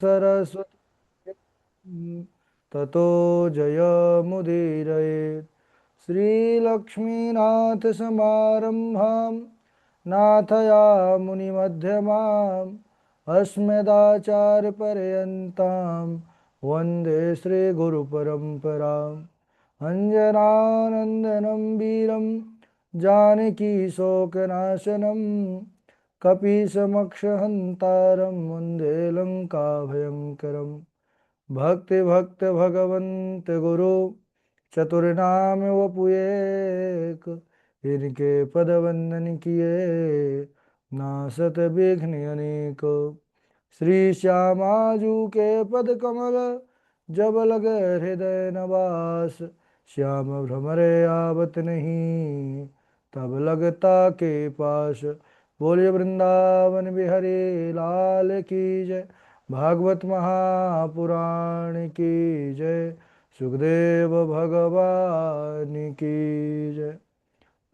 सरस्वती ततो जयमुदीरयेत्। श्रीलक्ष्मीनाथसमारम्भां नाथयामुनिमध्यमाम् अस्मदाचार्यपर्यन्तां वन्दे श्रीगुरुपरम्पराम्। अञ्जनानन्दनं वीरं जानकीशोकनाशनं कपीशमक्षहन्तारं वन्दे लङ्काभयङ्करम्। भक्ति भक्त भगवंत गुरु चतुर्नाम वपुएक। इनके पद वंदन किए नासत विघ्न अनेक। श्री श्यामाजू के पद कमल जब लग हृदय नवास। श्याम भ्रमर आवत नहीं तब लगता के पास। बोलिए वृंदावन बिहारी लाल की जय। भागवत महापुराण की जय। सुखदेव भगवान की जय।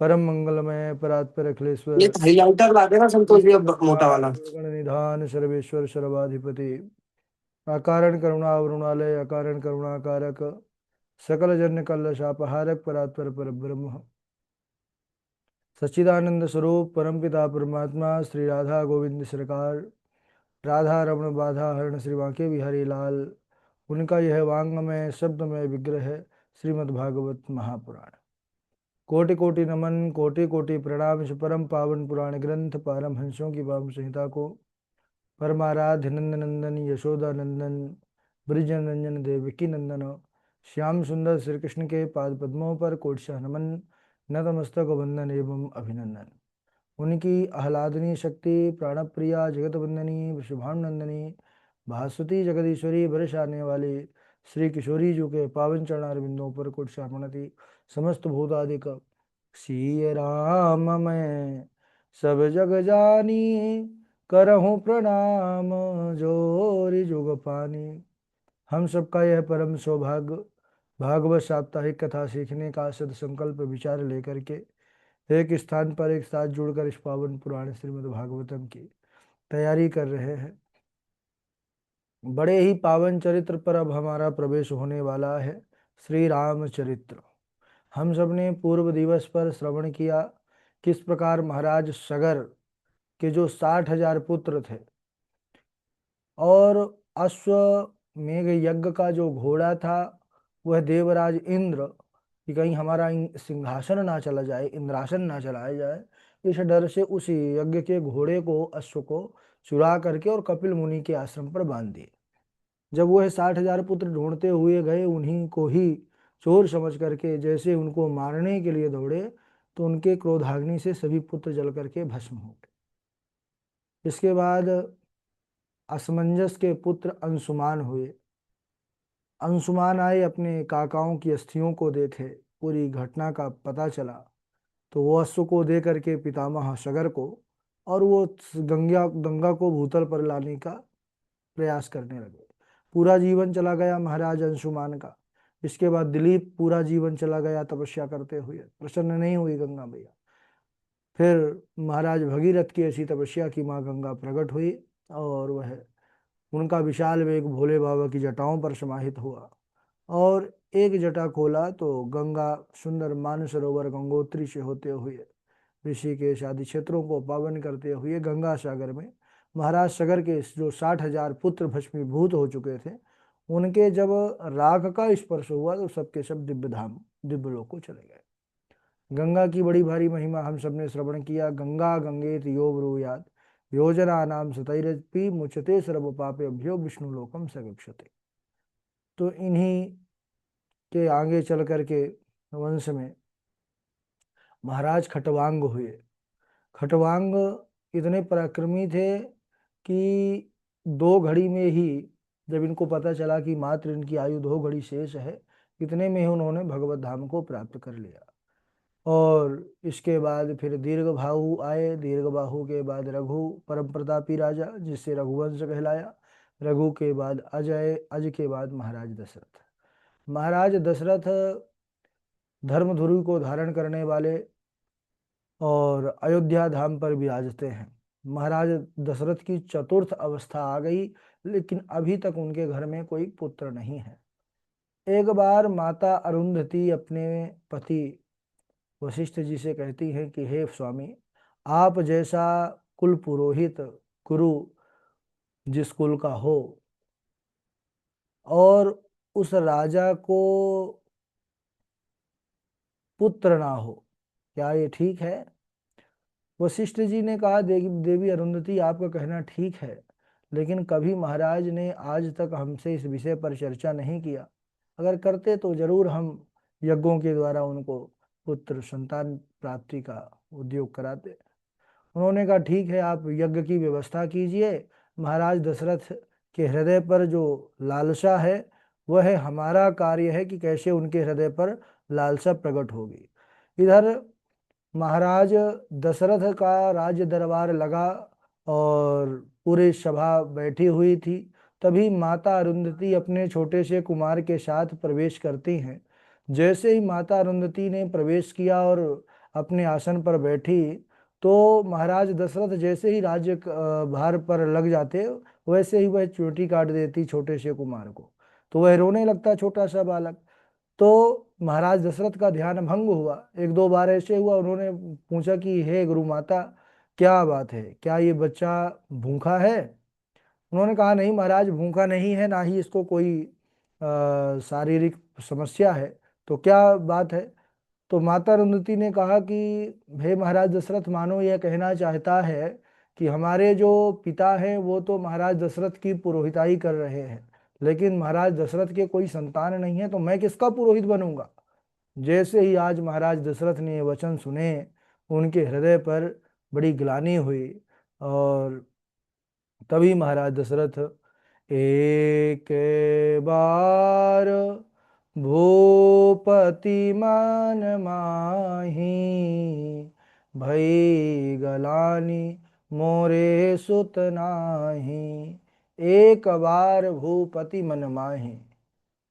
परम मंगलमय परात्पर ये अखिलेश्वर हाइलाइटर ला देना संतोष भैया मोटा वाला। गण निधान सर्वेश्वर सर्वाधिपति अकारण करुणावरुणालय अकारण करुणाकारक सकल जन कल्लशापहारक परात्पर पर ब्रह्म सच्चिदानंद स्वरूप परमपिता परमात्मा श्री राधा गोविंद सरकार राधा रमण बाधा हरण श्री बांके बिहारी लाल उनका यह वांगमय शब्दमय विग्रह है श्रीमद्भागवत महापुराण। कोटि कोटि नमन कोटि कोटि प्रणाम। इस परम पावन पुराण ग्रंथ पारमहंसों की पावन संहिता को परमाराध्य नंदनंदन यशोदा नंदन ब्रिज नंदन देवकी नंदन श्याम सुंदर श्री कृष्ण के पाद पद्मों पर कोटशः नमन नतमस्तक वंदन एवं अभिनंदन। उनकी आह्लादनी शक्ति प्राणप्रिया जगत वंदनी वृषभानुनंदनी भास्वती जगदीश्वरी बरस आने वाली श्री किशोरी जी के पावन चरणारविंदों पर कोटशः प्रणति। समस्त भूतादिक श्री राम मैं सब जग जानी करहूँ प्रणाम जोरि जुग पानी। हम सबका यह परम सौभाग्य भागवत साप्ताहिक कथा सीखने का सद संकल्प विचार लेकर के एक स्थान पर एक साथ जुड़कर इस पावन पुराण श्रीमद् भागवतम की तैयारी कर रहे हैं। बड़े ही पावन चरित्र पर अब हमारा प्रवेश होने वाला है, श्री राम चरित्र। हम सब ने पूर्व दिवस पर श्रवण किया किस प्रकार महाराज सगर के जो 60,000 पुत्र थे और अश्वमेघ यज्ञ का जो घोड़ा था वह देवराज इंद्र कि कहीं हमारा सिंहासन ना चला जाए, इंद्रासन ना चलाया जाए, इस डर से उस यज्ञ के घोड़े को अश्व को चुरा करके और कपिल मुनि के आश्रम पर बांध दिए। जब वह 60,000 पुत्र ढूंढते हुए गए उन्हीं को ही चोर समझ करके जैसे उनको मारने के लिए दौड़े तो उनके क्रोधाग्नि से सभी पुत्र जल करके भस्म हो गए। इसके बाद असमंजस के पुत्र अंशुमान हुए। अंशुमान आए, अपने काकाओं की अस्थियों को देखे, पूरी घटना का पता चला तो वो अश्व को दे करके पितामह सगर को और वो गंगा को भूतल पर लाने का प्रयास करने लगे। पूरा जीवन चला गया महाराज अंशुमान का। इसके बाद दिलीप पूरा जीवन चला गया तपस्या करते हुए, प्रसन्न नहीं हुई गंगा मैया। फिर महाराज भगीरथ की ऐसी तपस्या की माँ गंगा प्रकट हुई और वह उनका विशाल वेग भोले बाबा की जटाओं पर समाहित हुआ और एक जटा खोला तो गंगा सुंदर मानसरोवर गंगोत्री से होते हुए ऋषिकेश आदि क्षेत्रों को पावन करते हुए गंगा सागर में महाराज सगर के जो 60,000 पुत्र भस्मीभूत हो चुके थे उनके जब राख का स्पर्श हुआ तो सबके सब दिव्य धाम दिव्य लोक को चले गए। गंगा की बड़ी भारी महिमा हम सब ने श्रवण किया। गंगा गंगेत यो ब्रूयात् योजना नाम सतैरपि मुचते सर्व पापेभ्यो विष्णु लोकम सगक्षते। तो इन्हीं के आगे चल करके वंश में महाराज खटवांग हुए। खटवांग इतने पराक्रमी थे कि 2 घड़ी में ही जब इनको पता चला कि मात्र इनकी आयु 2 घड़ी शेष है, इतने में ही उन्होंने भगवत धाम को प्राप्त कर लिया। और इसके बाद फिर दीर्घबाहु आए। दीर्घबाहु के बाद रघु परम प्रतापी राजा जिससे रघुवंश कहलाया। रघु के बाद अजय, अज के बाद महाराज दशरथ। महाराज दशरथ धर्मधुरी को धारण करने वाले और अयोध्या धाम पर विराजते हैं। महाराज दशरथ की चतुर्थ अवस्था आ गई लेकिन अभी तक उनके घर में कोई पुत्र नहीं है। एक बार माता अरुंधति अपने पति वशिष्ठ जी से कहती हैं कि हे स्वामी, आप जैसा कुल पुरोहित गुरु जिस कुल का हो और उस राजा को पुत्र ना हो, क्या ये ठीक है? वशिष्ठ जी ने कहा, देवी देवी अरुंधति, आपका कहना ठीक है, लेकिन कभी महाराज ने आज तक हमसे इस विषय पर चर्चा नहीं किया। अगर करते तो जरूर हम यज्ञों के द्वारा उनको पुत्र संतान प्राप्ति का उद्योग कराते। उन्होंने कहा ठीक है, आप यज्ञ की व्यवस्था कीजिए। महाराज दशरथ के हृदय पर जो लालसा है वह है हमारा कार्य है कि कैसे उनके हृदय पर लालसा प्रकट होगी। इधर महाराज दशरथ का राज्य दरबार लगा और पूरी सभा बैठी हुई थी। तभी माता अरुंधति अपने छोटे से कुमार के साथ प्रवेश करती हैं। जैसे ही माता अरुंधति ने प्रवेश किया और अपने आसन पर बैठी, तो महाराज दशरथ जैसे ही राज्य भार पर लग जाते, वैसे ही वह चोटी काट देती छोटे से कुमार को। तो वह रोने लगता, छोटा सा बालक। तो महाराज दशरथ का ध्यान भंग हुआ। एक दो बार ऐसे हुआ, उन्होंने पूछा कि हे गुरु माता, क्या बात है, क्या ये बच्चा भूखा है? उन्होंने कहा नहीं महाराज, भूखा नहीं है, ना ही इसको कोई शारीरिक समस्या है। तो क्या बात है? तो माता अरुंधति ने कहा कि हे महाराज दशरथ, मानो यह कहना चाहता है कि हमारे जो पिता हैं वो तो महाराज दशरथ की पुरोहिताई कर रहे हैं, लेकिन महाराज दशरथ के कोई संतान नहीं है, तो मैं किसका पुरोहित बनूंगा? जैसे ही आज महाराज दशरथ ने ये वचन सुने, उनके हृदय पर बड़ी ग्लानि हुई। और तभी महाराज दशरथ एक बार भूपति मन माही, भई गलानी मोरे सुत नाही। एक बार भूपति मन माही,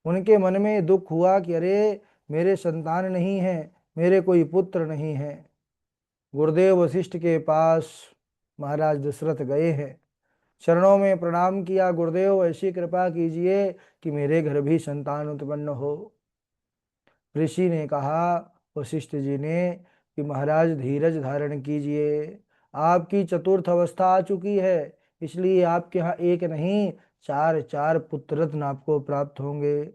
उनके मन में दुख हुआ कि अरे, मेरे संतान नहीं है, मेरे कोई पुत्र नहीं है। गुरुदेव वशिष्ठ के पास महाराज दशरथ गए हैं, चरणों में प्रणाम किया, गुरुदेव ऐसी कृपा कीजिए कि मेरे घर भी संतान उत्पन्न हो। ऋषि ने कहा, वशिष्ठ जी ने, कि महाराज धीरज धारण कीजिए, आपकी चतुर्थ अवस्था आ चुकी है, इसलिए आपके यहाँ एक नहीं चार चार पुत्र रत्न आपको प्राप्त होंगे।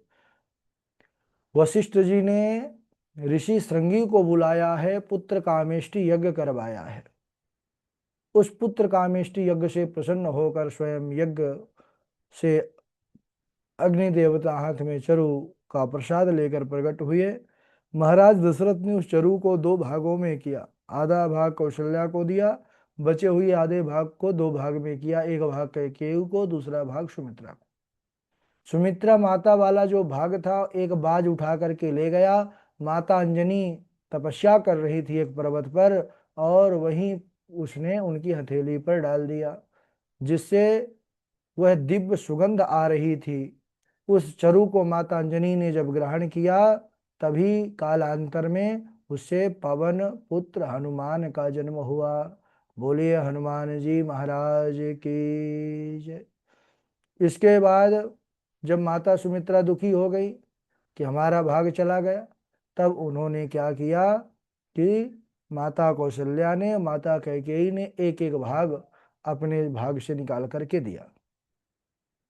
वशिष्ठ जी ने ऋषि श्रृंगी को बुलाया है, पुत्र कामेष्टि यज्ञ करवाया है। उस पुत्र कामेष्टि यज्ञ से प्रसन्न होकर स्वयं यज्ञ से अग्नि देवता हाथ में चरु का प्रसाद लेकर प्रकट हुए। महाराज दशरथ ने उस चरु को दो भागों में किया, आधा भाग कौशल्या को दिया, बचे हुए आधे भाग को दो भाग में किया, एक भाग कैकेयी को, दूसरा भाग सुमित्रा को। सुमित्रा माता वाला जो भाग था एक बाज उठा करके ले गया। माता अंजनी तपस्या कर रही थी एक पर्वत पर, और वहीं उसने उनकी हथेली पर डाल दिया, जिससे वह दिव्य सुगंध आ रही थी। उस चरु को माता अंजनी ने जब ग्रहण किया, तभी कालांतर में उससे पवन पुत्र हनुमान का जन्म हुआ। बोलिए हनुमान जी महाराज की जय। इसके बाद जब माता सुमित्रा दुखी हो गई कि हमारा भाग चला गया, तब उन्होंने क्या किया कि माता कौशल्या ने, माता कैकेयी ने एक एक भाग अपने भाग से निकाल करके दिया।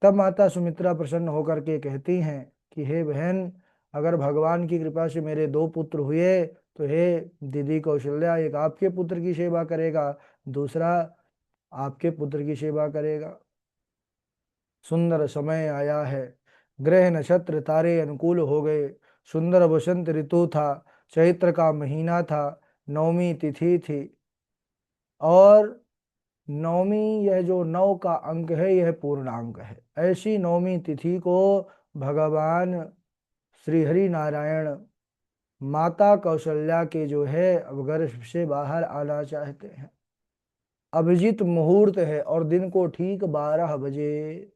तब माता सुमित्रा प्रसन्न होकर के कहती हैं कि हे बहन, अगर भगवान की कृपा से मेरे दो पुत्र हुए, तो हे दीदी कौशल्या, एक आपके पुत्र की सेवा करेगा, दूसरा आपके पुत्र की सेवा करेगा। सुंदर समय आया है, ग्रह नक्षत्र तारे अनुकूल हो गए, सुंदर वसंत ऋतु था, चैत्र का महीना था, नवमी तिथि थी। और नवमी, यह जो नौ का अंक है यह पूर्णांक है। ऐसी नवमी तिथि को भगवान श्री हरि नारायण माता कौशल्या के जो है अब गर्भ से बाहर आना चाहते हैं। अभिजीत मुहूर्त है और दिन को ठीक 12 बजे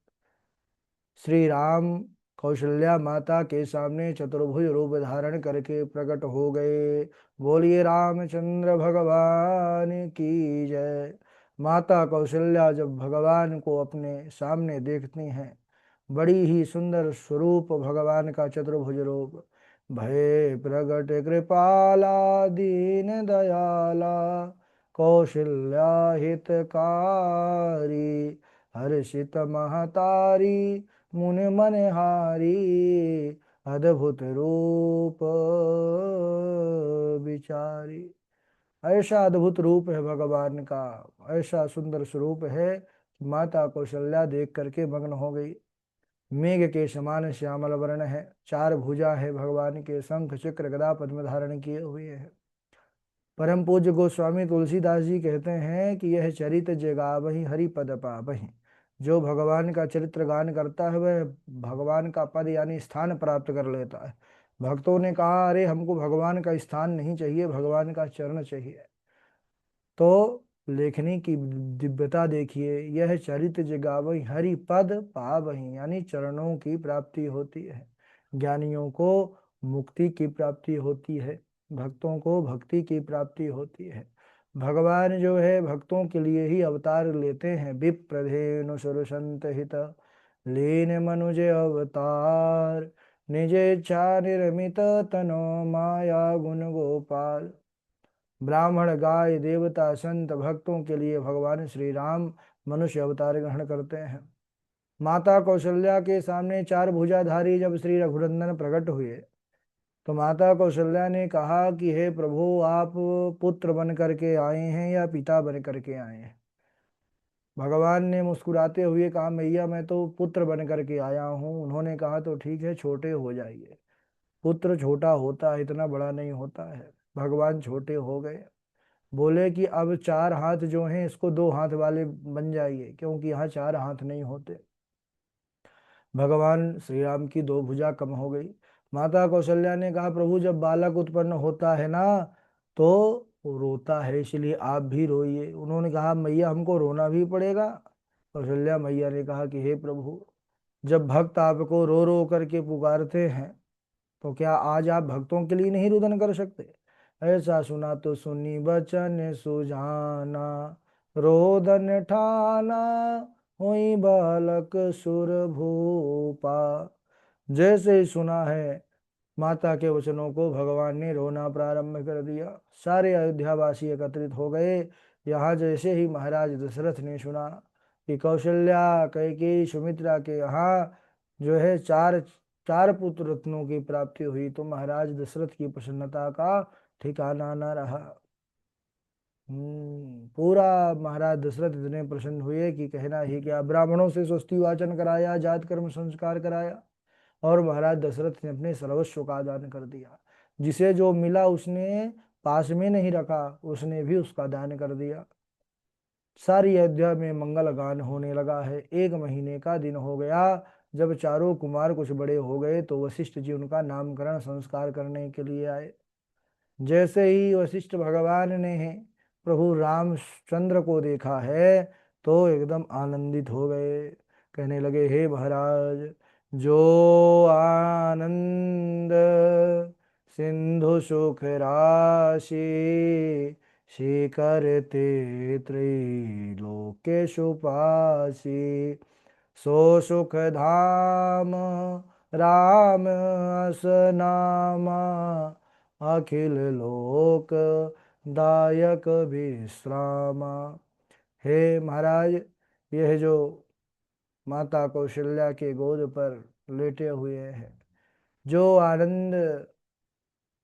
श्री राम कौशल्या माता के सामने चतुर्भुज रूप धारण करके प्रकट हो गए। बोलिए रामचंद्र भगवान की जय। माता कौशल्या जब भगवान को अपने सामने देखती हैं, बड़ी ही सुंदर स्वरूप भगवान का चतुर्भुज रूप, भय प्रगट कृपाला दीन दयाला कौशल्या हितकारी हर्षित महतारी मुनि मनहारी अद्भुत रूप विचारी। ऐसा अद्भुत रूप है भगवान का, ऐसा सुंदर स्वरूप है कि माता कौशल्या देख करके मग्न हो गई। मेघ के समान श्यामल वर्ण है, चार भुजा है भगवान के, शंख चक्र गदा पद्म धारण किए हुए हैं। परम पूज्य गोस्वामी तुलसीदास जी कहते हैं कि यह चरित जगावहि हरि पद पावहि। जो भगवान का चरित्र गान करता है वह भगवान का पद यानी स्थान प्राप्त कर लेता है। भक्तों ने कहा, अरे हमको भगवान का स्थान नहीं चाहिए, भगवान का चरण चाहिए। तो लेखनी की दिव्यता देखिए, यह चरित जगावहि हरि पद पावहि यानी चरणों की प्राप्ति होती है, ज्ञानियों को मुक्ति की प्राप्ति होती है, भक्तों को भक्ति की प्राप्ति होती है। भगवान जो है भक्तों के लिए ही अवतार लेते हैं। विप्रधेनु सुरसंत हित लीन मनुज अवतार, निज इच्छा निर्मित तनो माया गुण गोपाल। ब्राह्मण गाय देवता संत भक्तों के लिए भगवान श्री राम मनुष्य अवतार ग्रहण करते हैं। माता कौशल्या के सामने चार भुजाधारी जब श्री रघुनंदन प्रकट हुए तो माता कौशल्या ने कहा कि हे प्रभु, आप पुत्र बन करके आए हैं या पिता बन करके आए हैं। भगवान ने मुस्कुराते हुए कहा, मैया मैं तो पुत्र बन करके आया हूँ। उन्होंने कहा तो ठीक है, छोटे हो जाइए। पुत्र छोटा होता है, इतना बड़ा नहीं होता है। भगवान छोटे हो गए। बोले कि अब चार हाथ जो हैं इसको दो हाथ वाले बन जाइए, क्योंकि यहाँ चार हाथ नहीं होते। भगवान श्री राम की दो भुजा कम हो गई। माता कौशल्या ने कहा, प्रभु जब बालक उत्पन्न होता है ना तो वो रोता है, इसलिए आप भी रोइए। उन्होंने कहा, मैया हमको रोना भी पड़ेगा। कौशल्या मैया ने कहा कि हे प्रभु, जब भक्त आपको रो रो करके पुकारते हैं तो क्या आज आप भक्तों के लिए नहीं रुदन कर सकते। ऐसा सुना तो सुनी बचन सुजाना, रोदन ठाना हुई बालक सुर भूपा। जैसे ही सुना है माता के वचनों को, भगवान ने रोना प्रारंभ कर दिया। सारे अयोध्यावासी एकत्रित हो गए। यहाँ जैसे ही महाराज दशरथ ने सुना कि कौशल्या कैकेयी सुमित्रा के यहाँ जो है चार चार पुत्र रत्नों की प्राप्ति हुई तो महाराज दशरथ की प्रसन्नता का ठिकाना न रहा। पूरा महाराज दशरथ इतने प्रसन्न हुए कि कहना ही क्या। ब्राह्मणों से स्वस्ति वाचन कराया, जात कर्म संस्कार कराया और महाराज दशरथ ने अपने सर्वस्व का दान कर दिया। जिसे जो मिला उसने पास में नहीं रखा, उसने भी उसका दान कर दिया। सारी अयोध्या में मंगल गान होने लगा है। एक महीने का दिन हो गया। जब चारों कुमार कुछ बड़े हो गए तो वशिष्ठ जी उनका नामकरण संस्कार करने के लिए आए। जैसे ही वशिष्ठ भगवान ने प्रभु रामचंद्र को देखा है तो एकदम आनंदित हो गए। कहने लगे, हे महाराज, जो आनंद सिंधु सुख राशि शिखर ते त्रैलोक्येषु पासि, सो सुख धाम राम अस नामा, अखिल लोक दायक विश्रामा। हे महाराज, यह जो माता कौशल्या के गोद पर लेटे हुए हैं, जो आनंद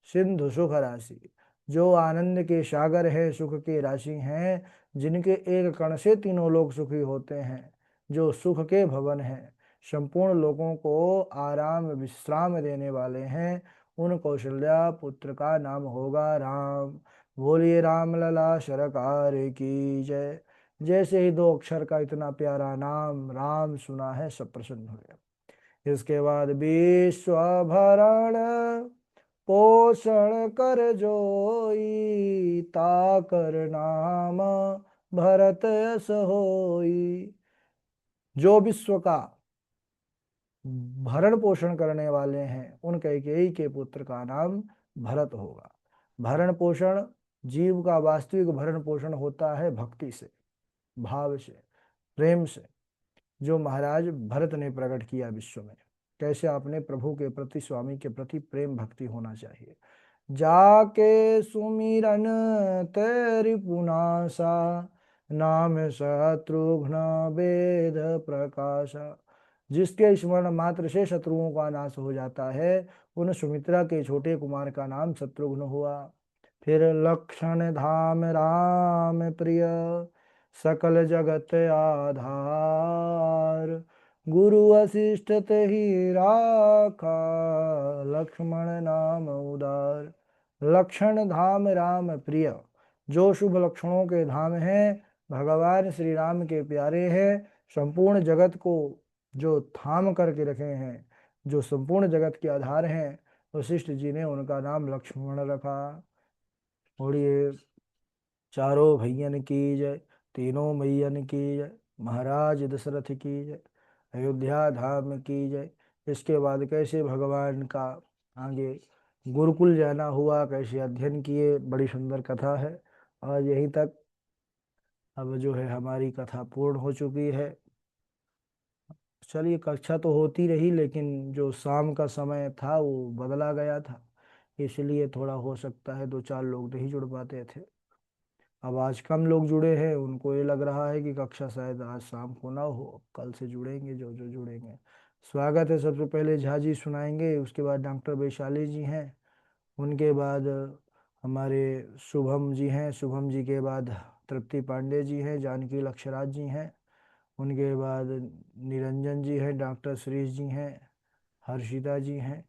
सिंधु सुख राशि, जो आनंद के सागर है, सुख के राशि हैं, जिनके एक कण से तीनों लोग सुखी होते हैं, जो सुख के भवन हैं, संपूर्ण लोगों को आराम विश्राम देने वाले हैं, उन कौशल्या पुत्र का नाम होगा राम। बोलिए राम लला सरकार की जय। जैसे ही दो अक्षर का इतना प्यारा नाम राम सुना है, सब प्रसन्न हुए। इसके बाद विश्वभरण पोषण कर जोई, ताकर नाम भरत यस होई। जो विश्व का भरण पोषण करने वाले हैं उन कैकेयी के पुत्र का नाम भरत होगा। भरण पोषण, जीव का वास्तविक भरण पोषण होता है भक्ति से। भाव से, प्रेम से, जो महाराज भरत ने प्रकट किया विश्व में। कैसे आपने प्रभु के प्रति, स्वामी के प्रति प्रेम भक्ति होना चाहिए। जाके सुमिरन तेरि पुनासा, नाम शत्रुघ्न वेद प्रकाशा। जिसके स्मरण मात्र से शत्रुओं का नाश हो जाता है, उन सुमित्रा के छोटे कुमार का नाम शत्रुघ्न हुआ। फिर लक्षण धाम राम प्रिय, सकल जगत आधार। गुरु वशिष्ठ ही राखा, लक्ष्मण नाम उदार। लक्षण धाम राम प्रिय, जो शुभ लक्षणों के धाम हैं, भगवान श्री राम के प्यारे हैं। संपूर्ण जगत को जो थाम करके रखे हैं, जो संपूर्ण जगत के आधार हैं, वशिष्ठ जी ने उनका नाम लक्ष्मण रखा। और ये चारों भैयन की जय, तीनों मैयन की जय, महाराज दशरथ की जय, अयोध्या धाम की जय। इसके बाद कैसे भगवान का आगे गुरुकुल जाना हुआ, कैसे अध्ययन किए, बड़ी सुंदर कथा है। और यहीं तक अब जो है हमारी कथा पूर्ण हो चुकी है। चलिए, कक्षा तो होती रही, लेकिन जो शाम का समय था वो बदला गया था, इसलिए थोड़ा हो सकता है दो चार लोग नहीं जुड़ पाते थे। अब आज कम लोग जुड़े हैं, उनको ये लग रहा है कि कक्षा शायद आज शाम को ना हो, कल से जुड़ेंगे जो जो जुड़ेंगे। स्वागत है। सबसे पहले झा जी सुनाएंगे, उसके बाद डॉक्टर वैशाली जी हैं, उनके बाद हमारे शुभम जी हैं, शुभम जी के बाद तृप्ति पांडे जी हैं, जानकी लक्षराज जी हैं, उनके बाद निरंजन जी हैं, डॉक्टर सुरेश जी हैं, हर्षिता जी हैं,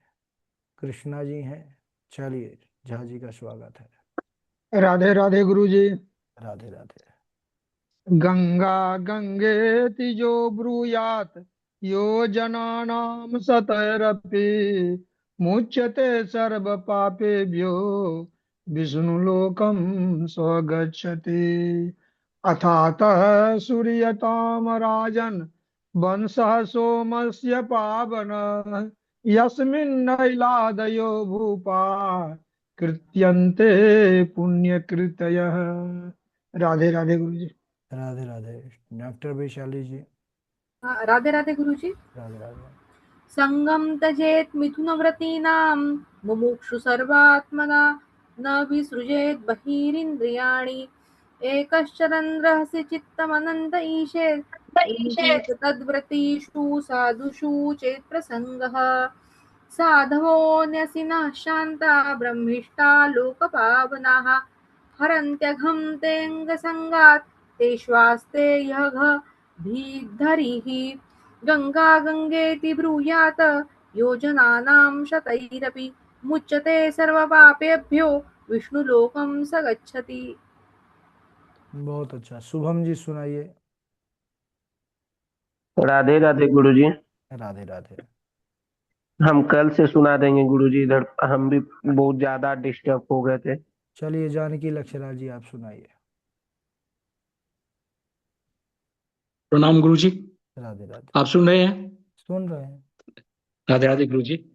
कृष्णा जी हैं। चलिए, झा जी का स्वागत है। राधे राधे गुरु जी। राधे राधे। गंगा गंगेति जो ब्रूयात यो जनानां सतैरपि मुच्यते सर्व पापेभ्यो विष्णुलोकं स्वगच्छति। अथातः सूर्यतां राजन् वंशः सोमस्य पावनः यस्मिन्नैलादयो भूपा कृत्यन्ते पुण्यकृतयः। राधे राधे गुरु जी। राधे राधे। डॉक्टर वैशाली जी। हाँ, राधे राधे गुरुजी। राधे राधे। संगम त्यजेत मिथुनव्रतीनां, मुमुक्षु सर्वात्मना, न विसृजेत बहिरिन्द्रियाणि, एकश्चरन् रहसि चित्तमनन्त ईशेत्, युञ्जीत तद्व्रतीषु साधुषु चेत्प्रसङ्गः। साधवोऽन्यसिनः शान्ता ब्रह्मिष्ठा लोकपावनाः, हरन्त्यघं तेऽङ्गसङ्गात् तेष्वास्ते यघ भीद्धरिः। गंगा गंगेति ब्रूयात योजनानां शतैरपि, मुच्यते सर्वपापेभ्यो विष्णुलोकं स गच्छति। बहुत अच्छा। शुभम जी सुनाइए। राधे राधे गुरुजी। राधे राधे। हम कल से सुना देंगे गुरुजी, इधर हम भी बहुत ज्यादा डिस्टर्ब हो गए थे। चलिए, जानकी लक्षराज जी आप सुनाइए। प्रणाम गुरुजी। राधे राधे। आप सुन रहे हैं? सुन रहे हैं। राधे राधे गुरुजी।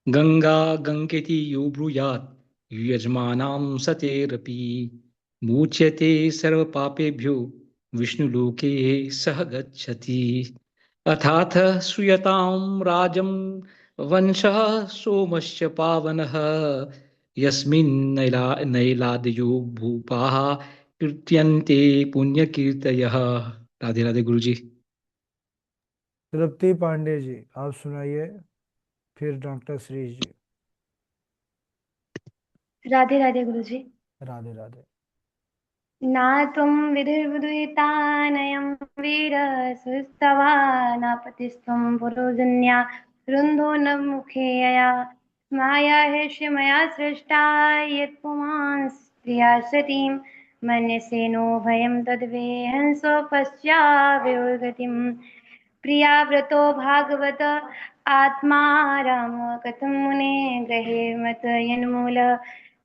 गंगा गंगेति यो ब्रूयात् यजमानां सतेरपि मुच्यते सर्वपापेभ्यो विष्णुलोके सह गच्छति। अथाथ श्रूयतां राजं वंशः सोमस्य पावनः यस्मिन् नैलादयो भूपाः कृत्यन्ते पुण्यकीर्तयः। राधे राधे गुरुजी। तृप्ति पांडे जी आप सुनाइए, फिर डॉक्टर श्री जी। राधे राधे गुरुजी। राधे राधे। नात्वं विधिर्विदुतानयं वीर सुस्तवा नापतिस्त्वं पुरोजन्या रुन्धो न मुखे यया माया ह्यस्य मया सृष्टा यत्पुमांस् प्रिया सतीं मन्यसे नो भयं तद्वेहंसो पश्चाव्योर्गतिं प्रिया व्रतो भागवत आत्मा राम कथं मुने ग्रहे मत यन्मूल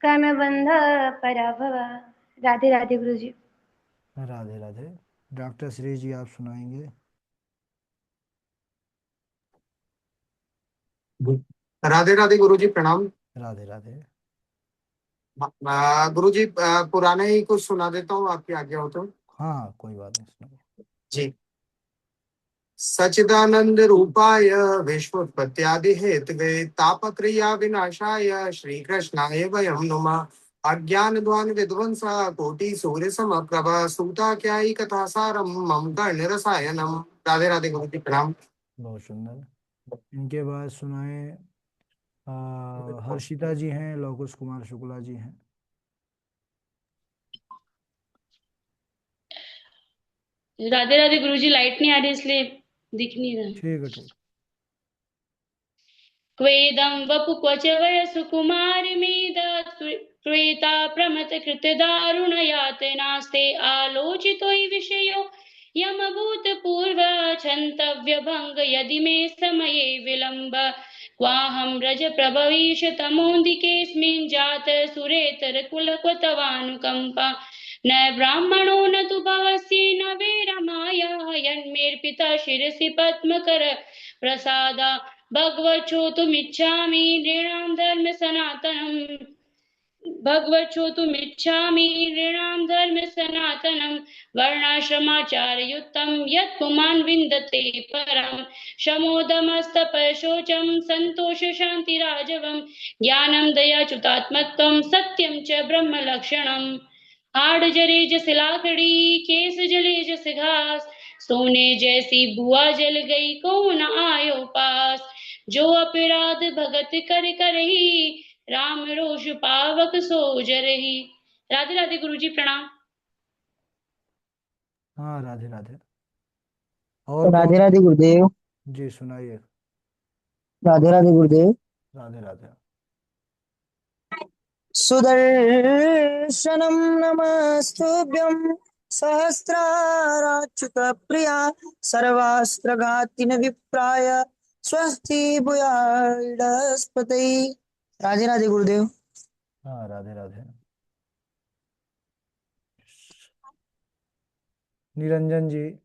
कर्मबन्ध पराभव। राधे राधे गुरु जी। राधे राधे। डॉक्टर श्री जी आप सुनाएंगे। राधे राधे गुरुजी, प्रणाम। राधे राधे। गुरुजी पुराने ही कुछ सुना देता हूँ, आपकी आज्ञा हो तो। हाँ कोई बात नहीं, सुनो जी। सच्चिदानंद रूपाय विश्वोत्पत्त्यादि हेतवे तापत्रयीय विनाशाय श्री कृष्णाय वयं नुमः। अज्ञान ध्वान विध्वंसा कोटि सूर्य समप्रभ सूता क्या ही कथा सारम मम कर्ण रसायनम। राधे राधे गुरु जी, प्रणाम। बहुत सुंदर। इनके बाद सुनाए हर्षिता जी हैं, लौकुश कुमार शुक्ला जी हैं। राधे राधे गुरुजी, लाइट नहीं आ रही इसलिए दिख नहीं रहा। ठीक है ठीक। क्वेदं वपु क्वच वयसु कुमारिमेद त्वेता प्रमथ कृत दारुण यातनास्ते आलोचितो हि विषयो यमभूत पूर्व क्षन्तव्य भंग यदि मे समये विलम्ब क्वाहं रज प्रभवीश तमोऽधिकेऽस्मिन् जात सुरेतर कुल कृतवानुकम्पा न ब्राह्मणो न तु भवस्य न वेरमाया यन्मेर्पिता शिरसि पद्मकर प्रसादा भगवच्छोतुमिच्छामि नृणां धर्म सनातनम् भगवच्छोतुमिच्छामि नृणां धर्म सनातनं वर्णाश्रमाचारयुक्तं यत् पुमान् विन्दते परं शमोदमस्तपशोचं सन्तोषशान्तिराजवं ज्ञानं दयाच्युतात्मत्वं सत्यं च ब्रह्मलक्षणम् हाड़ जरे जैसे लाकड़ी केस जले जैसे घास सोने जैसी बुआ जल गई कौन आयो पास जो अपराध भगत कर करही राम रोष पावक सो जरही। राधे राधे गुरु जी, प्रणाम। हाँ राधे राधे। और कौन? राधे राधे गुरुदेव। जी सुनाइए। राधे राधे गुरुदेव। राधे राधे। सुदर्शनं नमस्तुभ्यं सहस्राराच्युत प्रिया सर्वास्त्रघातिन विप्राय स्वस्ति भूयाडस्पते। राधे राधे गुरुदेव। हाँ राधे राधे। निरंजन जी।